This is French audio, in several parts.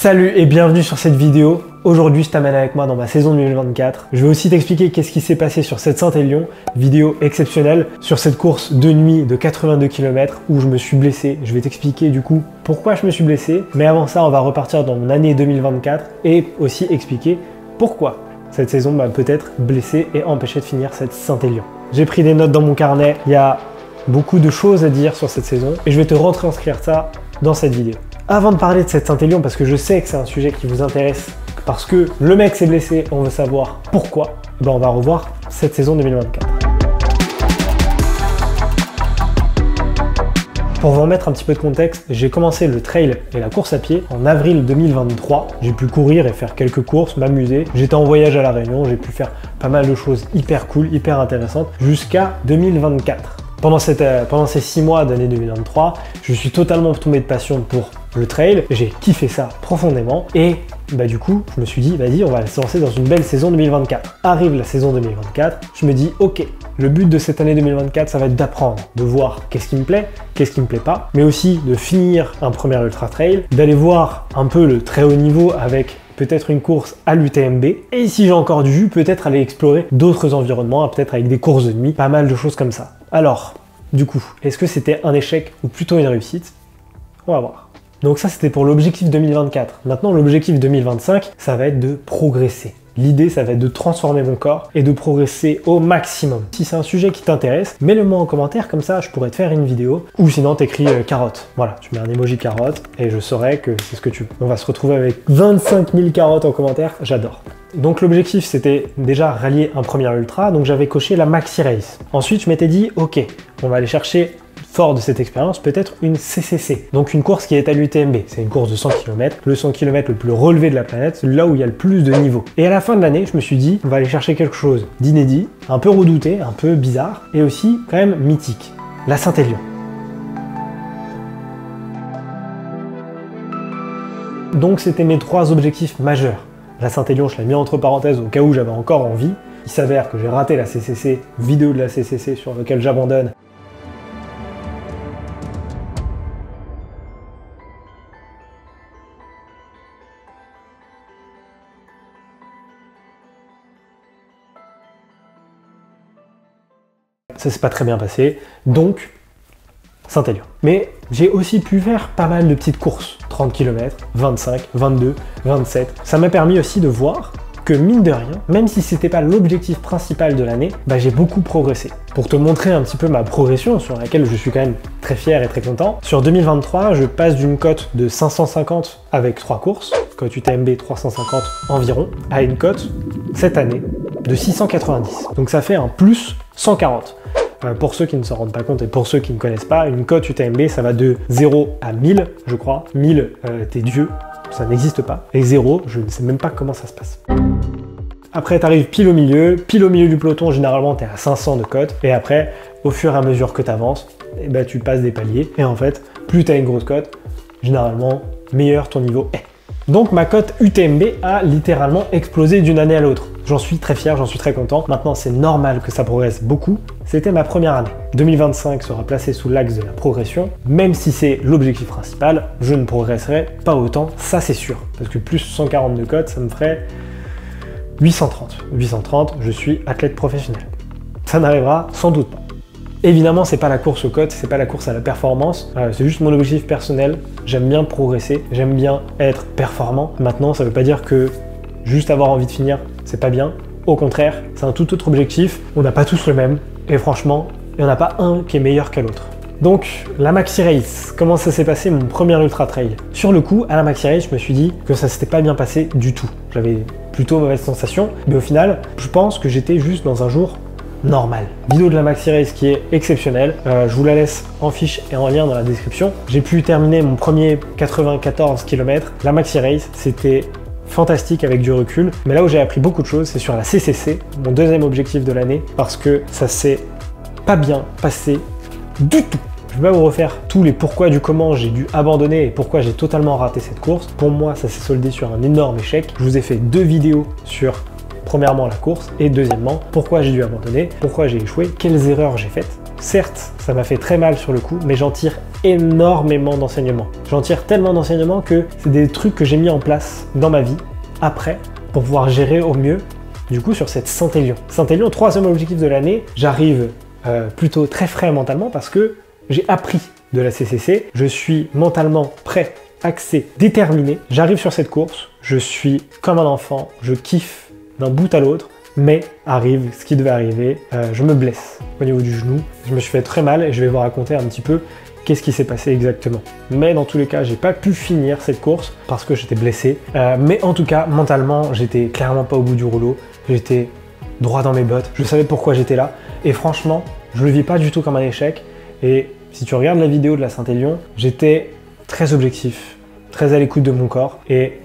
Salut et bienvenue sur cette vidéo. Aujourd'hui, je t'amène avec moi dans ma saison 2024. Je vais aussi t'expliquer qu'est-ce qui s'est passé sur cette Saint-Élion, vidéo exceptionnelle, sur cette course de nuit de 82 km où je me suis blessé. Je vais t'expliquer du coup pourquoi je me suis blessé. Mais avant ça, on va repartir dans mon année 2024 et aussi expliquer pourquoi cette saison m'a peut-être blessé et empêché de finir cette Saint-Élion. J'ai pris des notes dans mon carnet. Il y a beaucoup de choses à dire sur cette saison et je vais te retranscrire ça dans cette vidéo. Avant de parler de cette Saint-Élion, parce que je sais que c'est un sujet qui vous intéresse, parce que le mec s'est blessé, on veut savoir pourquoi, ben on va revoir cette saison 2024. Pour vous remettre un petit peu de contexte, j'ai commencé le trail et la course à pied en avril 2023. J'ai pu courir et faire quelques courses, m'amuser. J'étais en voyage à La Réunion, j'ai pu faire pas mal de choses hyper cool, hyper intéressantes, jusqu'à 2024. Pendant ces 6 mois d'année 2023, je suis totalement tombé de passion pour le trail. J'ai kiffé ça profondément et bah du coup, je me suis dit, vas-y, on va se lancer dans une belle saison 2024. Arrive la saison 2024, je me dis, ok, le but de cette année 2024, ça va être d'apprendre, de voir qu'est-ce qui me plaît pas, mais aussi de finir un premier ultra trail, d'aller voir un peu le très haut niveau avec peut-être une course à l'UTMB, et si j'ai encore du jus, peut-être aller explorer d'autres environnements, peut-être avec des courses de nuit, pas mal de choses comme ça. Alors, du coup, est-ce que c'était un échec ou plutôt une réussite? On va voir. Donc ça, c'était pour l'objectif 2024. Maintenant, l'objectif 2025, ça va être de progresser. L'idée, ça va être de transformer mon corps et de progresser au maximum. Si c'est un sujet qui t'intéresse, mets-le-moi en commentaire, comme ça je pourrais te faire une vidéo. Ou sinon, t'écris carotte. Voilà, tu mets un emoji carotte et je saurai que c'est ce que tu veux. On va se retrouver avec 25 000 carottes en commentaire, j'adore. Donc l'objectif, c'était déjà rallier un premier ultra, donc j'avais coché la Maxi Race. Ensuite, je m'étais dit, ok, on va aller chercher, fort de cette expérience, peut-être une CCC, donc une course qui est à l'UTMB. C'est une course de 100 km, le 100 km le plus relevé de la planète, là où il y a le plus de niveaux. Et à la fin de l'année, je me suis dit, on va aller chercher quelque chose d'inédit, un peu redouté, un peu bizarre, et aussi quand même mythique, la Saint-Élion. Donc c'était mes 3 objectifs majeurs. La Saint-Élion, je l'ai mis entre parenthèses au cas où j'avais encore envie. Il s'avère que j'ai raté la CCC, vidéo de la CCC sur laquelle j'abandonne. Ça s'est pas très bien passé, donc Saint-Élion. Mais j'ai aussi pu faire pas mal de petites courses, 30 km, 25, 22, 27. Ça m'a permis aussi de voir que mine de rien, même si c'était pas l'objectif principal de l'année, bah j'ai beaucoup progressé. Pour te montrer un petit peu ma progression, sur laquelle je suis quand même très fier et très content, sur 2023, je passe d'une cote de 550 avec 3 courses, cote UTMB 350 environ, à une cote, cette année, de 690. Donc ça fait un plus 140. Pour ceux qui ne s'en rendent pas compte et pour ceux qui ne connaissent pas, une cote UTMB, ça va de 0 à 1000, je crois. 1000, t'es Dieu, ça n'existe pas. Et 0, je ne sais même pas comment ça se passe. Après, tu arrives pile au milieu du peloton, généralement, tu es à 500 de cote. Et après, au fur et à mesure que tu avances, eh ben, tu passes des paliers. Et en fait, plus tu as une grosse cote, généralement, meilleur ton niveau est. Donc ma cote UTMB a littéralement explosé d'une année à l'autre. J'en suis très fier, j'en suis très content. Maintenant, c'est normal que ça progresse beaucoup. C'était ma première année. 2025 sera placé sous l'axe de la progression. Même si c'est l'objectif principal, je ne progresserai pas autant, ça c'est sûr. Parce que plus 140 de cote, ça me ferait 830. 830, je suis athlète professionnel. Ça n'arrivera sans doute pas. Évidemment, c'est pas la course aux cotes, c'est pas la course à la performance, c'est juste mon objectif personnel. J'aime bien progresser, j'aime bien être performant. Maintenant, ça veut pas dire que juste avoir envie de finir, c'est pas bien. Au contraire, c'est un tout autre objectif. On n'a pas tous le même. Et franchement, il n'y en a pas un qui est meilleur qu'à l'autre. Donc, la Maxi Race, comment ça s'est passé mon premier ultra trail? Sur le coup, à la Maxi Race, je me suis dit que ça s'était pas bien passé du tout. J'avais plutôt mauvaise sensation, mais au final, je pense que j'étais juste dans un jour normal. Vidéo de la Maxi Race qui est exceptionnelle. Je vous la laisse en fiche et en lien dans la description. J'ai pu terminer mon premier 94 km. La Maxi Race, c'était fantastique avec du recul. Mais là où j'ai appris beaucoup de choses, c'est sur la CCC, mon deuxième objectif de l'année, parce que ça s'est pas bien passé du tout. Je vais pas vous refaire tous les pourquoi du comment j'ai dû abandonner et pourquoi j'ai totalement raté cette course. Pour moi, ça s'est soldé sur un énorme échec. Je vous ai fait 2 vidéos sur premièrement la course et deuxièmement pourquoi j'ai dû abandonner, pourquoi j'ai échoué, quelles erreurs j'ai faites. certes, ça m'a fait très mal sur le coup, mais j'en tire énormément d'enseignements. J'en tire tellement d'enseignements que c'est des trucs que j'ai mis en place dans ma vie après pour pouvoir gérer au mieux, du coup, sur cette Saint-Élion. Saint-Élion, troisième objectif de l'année, j'arrive plutôt très frais mentalement parce que j'ai appris de la CCC, je suis mentalement prêt, axé, déterminé. J'arrive sur cette course, je suis comme un enfant, je kiffe d'un bout à l'autre, mais arrive ce qui devait arriver, je me blesse au niveau du genou, je me suis fait très mal et je vais vous raconter un petit peu qu'est-ce qui s'est passé exactement. Mais dans tous les cas, j'ai pas pu finir cette course parce que j'étais blessé. Mais en tout cas, mentalement, j'étais clairement pas au bout du rouleau. J'étais droit dans mes bottes. Je savais pourquoi j'étais là. Et franchement, je le vis pas du tout comme un échec. Et si tu regardes la vidéo de la Saint-Élion, j'étais très objectif, très à l'écoute de mon corps et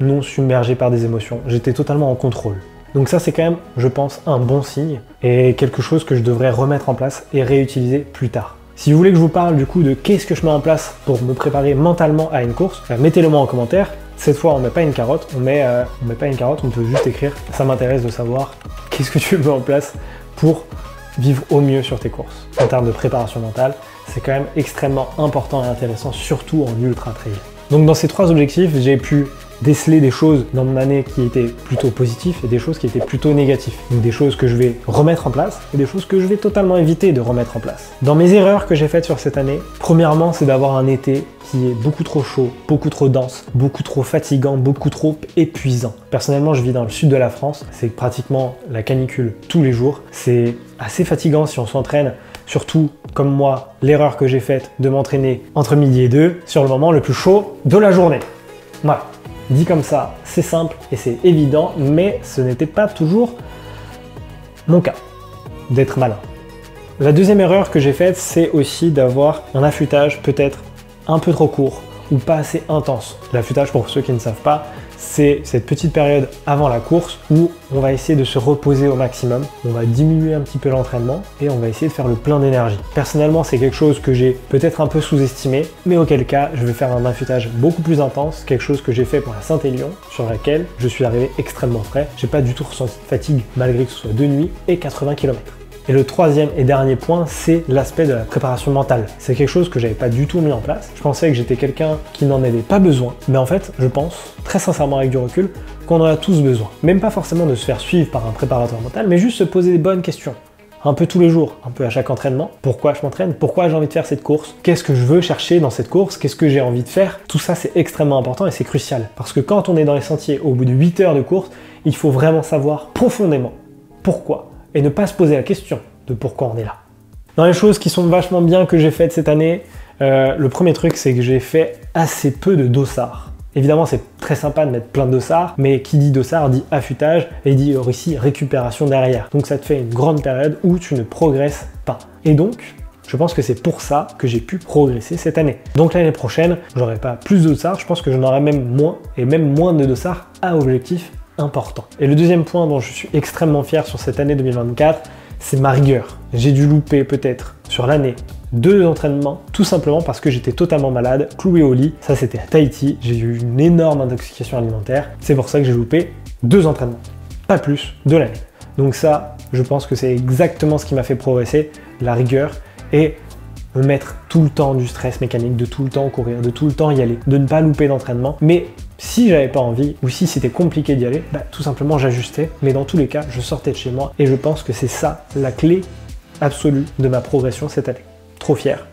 non submergé par des émotions. J'étais totalement en contrôle. Donc ça, c'est quand même, je pense, un bon signe et quelque chose que je devrais remettre en place et réutiliser plus tard. Si vous voulez que je vous parle du coup de qu'est-ce que je mets en place pour me préparer mentalement à une course, mettez-le moi en commentaire. Cette fois, on met pas une carotte, on met pas une carotte, on peut juste écrire. Ça m'intéresse de savoir qu'est-ce que tu mets en place pour vivre au mieux sur tes courses. En termes de préparation mentale, c'est quand même extrêmement important et intéressant, surtout en ultra trail. Donc dans ces trois objectifs, j'ai pu déceler des choses dans mon année qui étaient plutôt positives et des choses qui étaient plutôt négatives. Donc des choses que je vais remettre en place et des choses que je vais totalement éviter de remettre en place. Dans mes erreurs que j'ai faites sur cette année, premièrement, c'est d'avoir un été qui est beaucoup trop chaud, beaucoup trop dense, beaucoup trop fatigant, beaucoup trop épuisant. Personnellement, je vis dans le sud de la France, c'est pratiquement la canicule tous les jours. C'est assez fatigant si on s'entraîne, surtout comme moi, l'erreur que j'ai faite de m'entraîner entre midi et 2 sur le moment le plus chaud de la journée. Voilà. Dit comme ça, c'est simple et c'est évident, mais ce n'était pas toujours mon cas d'être malin. La deuxième erreur que j'ai faite, c'est aussi d'avoir un affûtage peut-être un peu trop court ou pas assez intense. L'affûtage, pour ceux qui ne savent pas, c'est cette petite période avant la course où on va essayer de se reposer au maximum, on va diminuer un petit peu l'entraînement et on va essayer de faire le plein d'énergie. Personnellement, c'est quelque chose que j'ai peut-être un peu sous-estimé, mais auquel cas, je vais faire un affûtage beaucoup plus intense, quelque chose que j'ai fait pour la Saint-Élion, sur laquelle je suis arrivé extrêmement frais. J'ai pas du tout ressenti de fatigue malgré que ce soit de nuit et 80 km. Et le troisième et dernier point, c'est l'aspect de la préparation mentale. C'est quelque chose que j'avais pas du tout mis en place. Je pensais que j'étais quelqu'un qui n'en avait pas besoin. Mais en fait, je pense, très sincèrement avec du recul, qu'on en a tous besoin. Même pas forcément de se faire suivre par un préparateur mental, mais juste se poser des bonnes questions. Un peu tous les jours, un peu à chaque entraînement. Pourquoi je m'entraîne? Pourquoi j'ai envie de faire cette course? Qu'est-ce que je veux chercher dans cette course? Qu'est-ce que j'ai envie de faire? Tout ça, c'est extrêmement important et c'est crucial. Parce que quand on est dans les sentiers, au bout de 8 heures de course, il faut vraiment savoir profondément pourquoi. Et ne pas se poser la question de pourquoi on est là. Dans les choses qui sont vachement bien que j'ai faites cette année, le premier truc, c'est que j'ai fait assez peu de dossards. Évidemment, c'est très sympa de mettre plein de dossards, mais qui dit dossard dit affûtage et dit aussi récupération derrière. Donc ça te fait une grande période où tu ne progresses pas. Et donc, je pense que c'est pour ça que j'ai pu progresser cette année. Donc l'année prochaine, j'aurai pas plus de dossards, je pense que j'en aurai même moins, et même moins de dossards à objectif important. Et le deuxième point dont je suis extrêmement fier sur cette année 2024, c'est ma rigueur. J'ai dû louper peut-être sur l'année 2 entraînements, tout simplement parce que j'étais totalement malade, cloué au lit. Ça, c'était à Tahiti. J'ai eu une énorme intoxication alimentaire. C'est pour ça que j'ai loupé 2 entraînements, pas plus, de l'année. Donc ça, je pense que c'est exactement ce qui m'a fait progresser, la rigueur et me mettre tout le temps du stress mécanique, de tout le temps courir, de tout le temps y aller, de ne pas louper d'entraînement. Mais si j'avais pas envie ou si c'était compliqué d'y aller, tout simplement j'ajustais. Mais dans tous les cas, je sortais de chez moi et je pense que c'est ça la clé absolue de ma progression cette année. Trop fier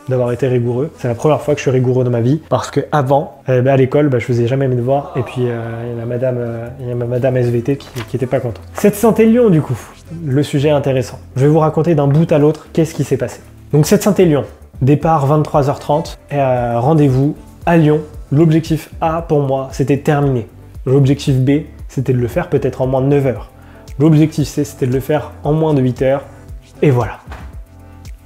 d'avoir été rigoureux. C'est la première fois que je suis rigoureux dans ma vie parce que avant, à l'école, je faisais jamais mes devoirs et puis il y a ma madame SVT qui était pas contente. Cette Saint-Élion du coup, le sujet est intéressant. Je vais vous raconter d'un bout à l'autre qu'est-ce qui s'est passé. Donc cette Saint-Élion, départ 23h30, rendez-vous à Lyon. L'objectif A pour moi, c'était terminé. L'objectif B, c'était de le faire peut-être en moins de 9 heures. L'objectif C, c'était de le faire en moins de 8 heures. Et voilà.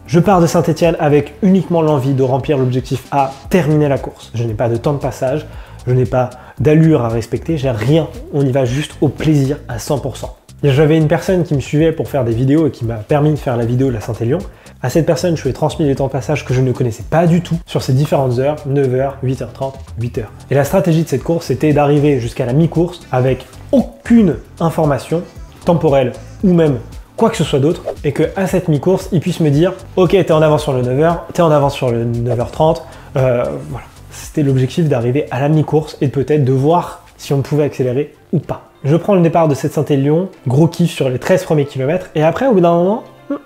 Je pars de Saint-Étienne avec uniquement l'envie de remplir l'objectif A, terminer la course. Je n'ai pas de temps de passage, je n'ai pas d'allure à respecter, j'ai rien. On y va juste au plaisir à 100%. J'avais une personne qui me suivait pour faire des vidéos et qui m'a permis de faire la vidéo de la Saint-Élion. À cette personne, je lui ai transmis les temps de passage que je ne connaissais pas du tout sur ces différentes heures, 9h, 8h30, 8h. Et la stratégie de cette course, c'était d'arriver jusqu'à la mi-course avec aucune information temporelle ou même quoi que ce soit d'autre, et que à cette mi-course, il puisse me dire « Ok, t'es en avance sur le 9h, t'es en avance sur le 9h30. Voilà. C'était l'objectif d'arriver à la mi-course et peut-être de voir si on pouvait accélérer ou pas. Je prends le départ de cette Saint-Élion, gros kiff sur les 13 premiers kilomètres, et après, au bout d'un moment,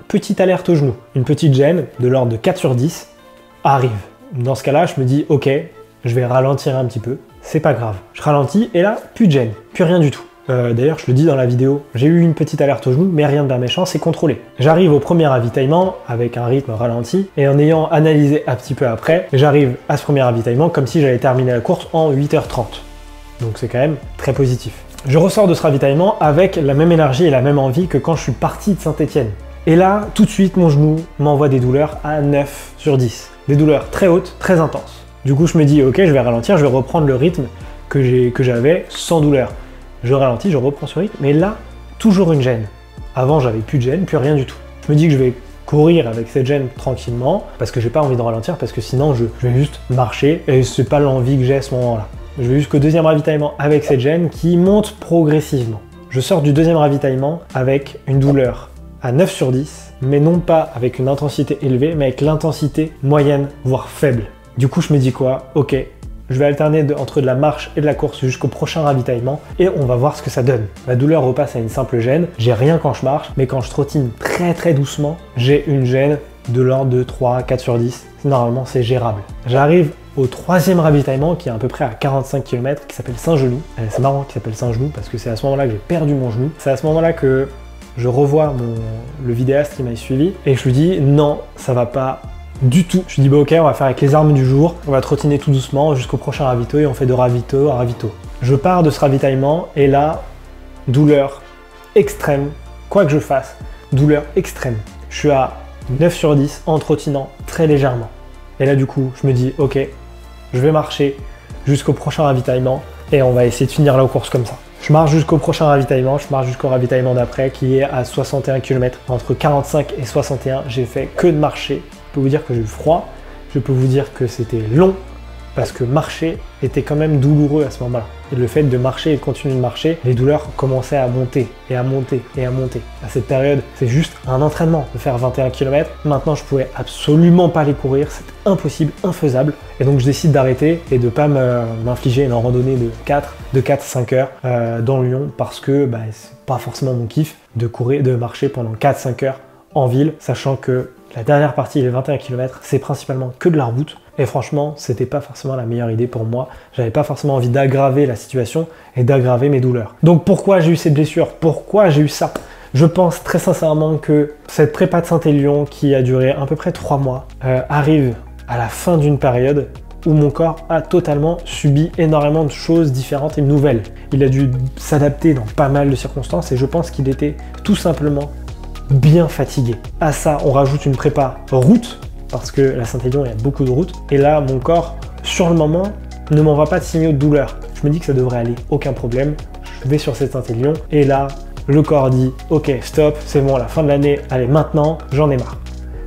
petite alerte au genou. Une petite gêne de l'ordre de 4 sur 10 arrive. Dans ce cas-là, je me dis « Ok, je vais ralentir un petit peu, c'est pas grave. » Je ralentis et là, plus de gêne, plus rien du tout. D'ailleurs, je le dis dans la vidéo, j'ai eu une petite alerte au genou, mais rien de bien méchant, c'est contrôlé. J'arrive au premier ravitaillement avec un rythme ralenti, et en ayant analysé un petit peu après, j'arrive à ce premier ravitaillement comme si j'avais terminé la course en 8h30. Donc c'est quand même très positif. Je ressors de ce ravitaillement avec la même énergie et la même envie que quand je suis parti de Saint-Étienne. Et là, tout de suite, mon genou m'envoie des douleurs à 9 sur 10. Des douleurs très hautes, très intenses. Du coup, je me dis, ok, je vais ralentir, je vais reprendre le rythme que j'avais sans douleur. Je ralentis, je reprends ce rythme, mais là, toujours une gêne. Avant, j'avais plus de gêne, plus rien du tout. Je me dis que je vais courir avec cette gêne tranquillement, parce que j'ai pas envie de ralentir, parce que sinon, je vais juste marcher, et c'est pas l'envie que j'ai à ce moment-là. Je vais jusqu'au deuxième ravitaillement avec cette gêne qui monte progressivement. Je sors du deuxième ravitaillement avec une douleur à 9 sur 10, mais non pas avec une intensité élevée, mais avec l'intensité moyenne, voire faible. Du coup, je me dis quoi? Ok, je vais alterner entre de la marche et de la course jusqu'au prochain ravitaillement et on va voir ce que ça donne. La douleur repasse à une simple gêne. J'ai rien quand je marche, mais quand je trottine très doucement, j'ai une gêne de l'ordre de 3, 4 sur 10. Normalement, c'est gérable. J'arrive au troisième ravitaillement qui est à peu près à 45 km, qui s'appelle Saint-Genou. C'est marrant qu'il s'appelle Saint-Genou parce que c'est à ce moment-là que j'ai perdu mon genou. C'est à ce moment-là que je revois le vidéaste qui m'a suivi et je lui dis non, ça va pas du tout. Je lui dis bah ok, on va faire avec les armes du jour, on va trottiner tout doucement jusqu'au prochain ravito et on fait de ravito à ravito. Je pars de ce ravitaillement et là, douleur extrême, quoi que je fasse, douleur extrême. Je suis à 9 sur 10 en trottinant très légèrement. Et là du coup, je me dis ok, je vais marcher jusqu'au prochain ravitaillement et on va essayer de finir la course comme ça. Je marche jusqu'au prochain ravitaillement, je marche jusqu'au ravitaillement d'après qui est à 61 km. Entre 45 et 61, j'ai fait que de marcher. Je peux vous dire que j'ai eu froid, je peux vous dire que c'était long parce que marcher était quand même douloureux à ce moment-là. Et le fait de marcher et de continuer de marcher, les douleurs commençaient à monter et à monter et à monter. À cette période, c'est juste un entraînement de faire 21 km. Maintenant, je pouvais absolument pas les courir, c'était impossible, infaisable. Et donc, je décide d'arrêter et de pas m'infliger une randonnée de 4-5 heures dans Lyon parce que c'est pas forcément mon kiff de courir, de marcher pendant 4-5 heures en ville, sachant que la dernière partie, les 21 km, c'est principalement que de la route. Et franchement, c'était pas forcément la meilleure idée pour moi. J'avais pas forcément envie d'aggraver la situation et d'aggraver mes douleurs. Donc pourquoi j'ai eu cette blessure? Pourquoi j'ai eu ça? Je pense très sincèrement que cette prépa de Saint-Élion, qui a duré à peu près 3 mois, arrive à la fin d'une période où mon corps a totalement subi énormément de choses différentes et nouvelles. Il a dû s'adapter dans pas mal de circonstances et je pense qu'il était tout simplement bien fatigué. À ça, on rajoute une prépa route, parce que la Saint-Élion, il y a beaucoup de routes. Et là, mon corps, sur le moment, ne m'envoie pas de signaux de douleur. Je me dis que ça devrait aller, aucun problème. Je vais sur cette Saint-Élion. Et là, le corps dit, ok, stop, c'est bon, la fin de l'année, allez, maintenant, j'en ai marre.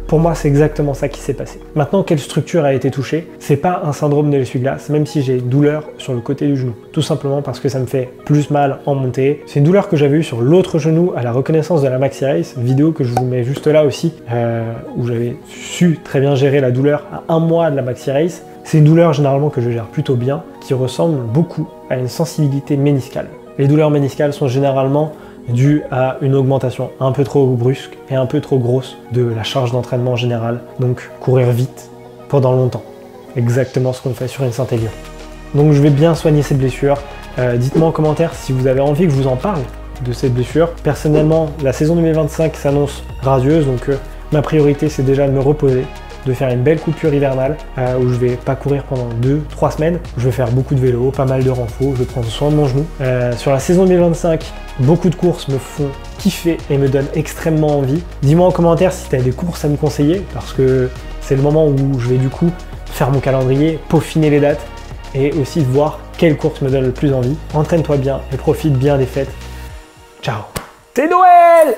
Pour moi, c'est exactement ça qui s'est passé. Maintenant, quelle structure a été touchée? C'est pas un syndrome de l'essuie-glace, même si j'ai douleur sur le côté du genou. Tout simplement parce que ça me fait plus mal en montée. C'est une douleur que j'avais eue sur l'autre genou à la reconnaissance de la Maxi Race, vidéo que je vous mets juste là aussi, où j'avais su très bien gérer la douleur à 1 mois de la Maxi Race. C'est une douleur généralement que je gère plutôt bien, qui ressemble beaucoup à une sensibilité méniscale. Les douleurs méniscales sont généralement dû à une augmentation un peu trop brusque et un peu trop grosse de la charge d'entraînement en général, donc courir vite pendant longtemps. Exactement ce qu'on fait sur une Saint-Élion. Donc je vais bien soigner cette blessure. Dites-moi en commentaire si vous avez envie que je vous en parle de cette blessure. Personnellement, la saison 2025 s'annonce radieuse, donc ma priorité c'est déjà de me reposer, de faire une belle coupure hivernale où je vais pas courir pendant 2-3 semaines. Je vais faire beaucoup de vélo, pas mal de renfo, je vais prendre soin de mon genou. Sur la saison 2025, beaucoup de courses me font kiffer et me donnent extrêmement envie. Dis-moi en commentaire si tu as des courses à me conseiller parce que c'est le moment où je vais du coup faire mon calendrier, peaufiner les dates et aussi voir quelle course me donne le plus envie. Entraîne-toi bien et profite bien des fêtes. Ciao! C'est Noël!